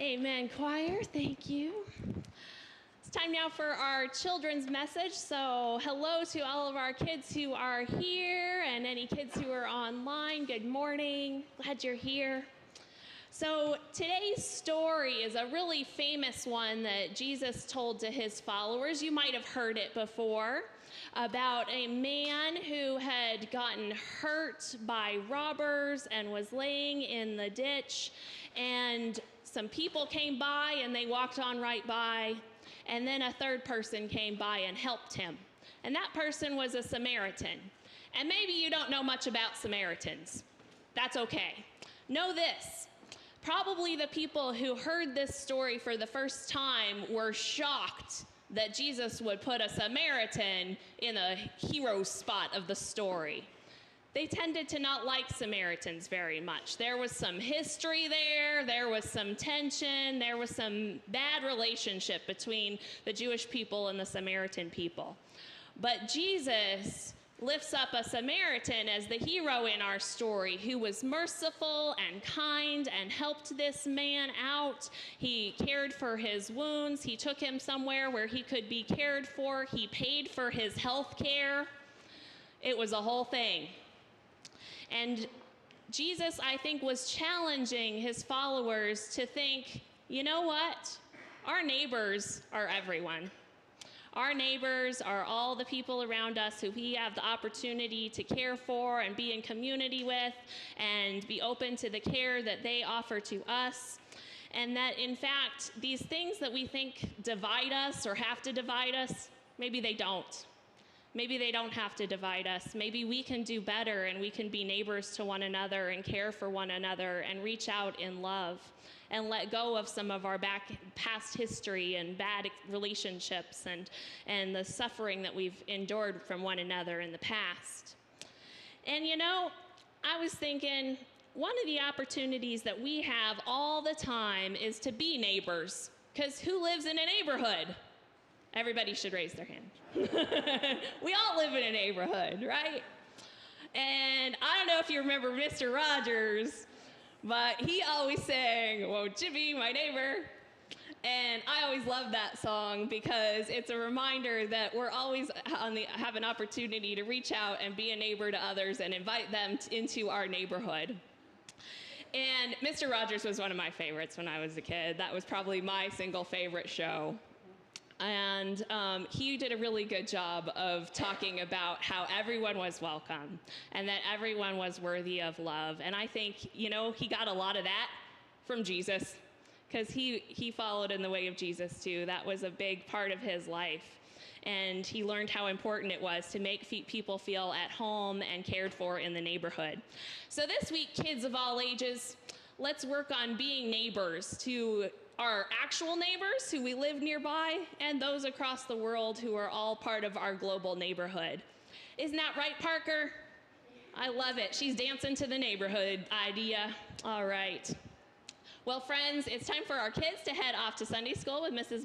Amen, choir. Thank you. It's time now for our children's message. So hello to all of our kids who are here and any kids who are online. Good morning. Glad you're here. So today's story is a really famous one that Jesus told to his followers. You might have heard it before, about a man who had gotten hurt by robbers and was laying in the ditch, and some people came by and they walked on right by, and then a third person came by and helped him. And that person was a Samaritan. And maybe you don't know much about Samaritans. That's okay. Know this. Probably the people who heard this story for the first time were shocked that Jesus would put a Samaritan in a hero spot of the story. They tended to not like Samaritans very much. There was some history there was some tension, there was some bad relationship between the Jewish people and the Samaritan people. But Jesus lifts up a Samaritan as the hero in our story, who was merciful and kind and helped this man out. He cared for his wounds. He took him somewhere where he could be cared for. He paid for his health care. It was a whole thing. And Jesus, I think, was challenging his followers to think, you know what? Our neighbors are everyone. Our neighbors are all the people around us who we have the opportunity to care for and be in community with and be open to the care that they offer to us. And that, in fact, these things that we think divide us or have to divide us, maybe they don't. Maybe they don't have to divide us. Maybe we can do better and we can be neighbors to one another and care for one another and reach out in love and let go of some of our past history and bad relationships and the suffering that we've endured from one another in the past. And you know, I was thinking, one of the opportunities that we have all the time is to be neighbors, because who lives in a neighborhood? Everybody should raise their hand. We all live in a neighborhood, right? And I don't know if you remember Mr. Rogers, but he always sang, "Won't you be my neighbor?" And I always love that song because it's a reminder that we're always have an opportunity to reach out and be a neighbor to others and invite them into our neighborhood. And Mr. Rogers was one of my favorites when I was a kid. That was probably my single favorite show. And he did a really good job of talking about how everyone was welcome and that everyone was worthy of love. And I think, you know, he got a lot of that from Jesus, because he followed in the way of Jesus too. That was a big part of his life. And he learned how important it was to make people feel at home and cared for in the neighborhood. So this week, kids of all ages, let's work on being neighbors to our actual neighbors who we live nearby and those across the world who are all part of our global neighborhood. Isn't that right, Parker? I love it. She's dancing to the neighborhood idea. All right. Well, friends, it's time for our kids to head off to Sunday school with Mrs.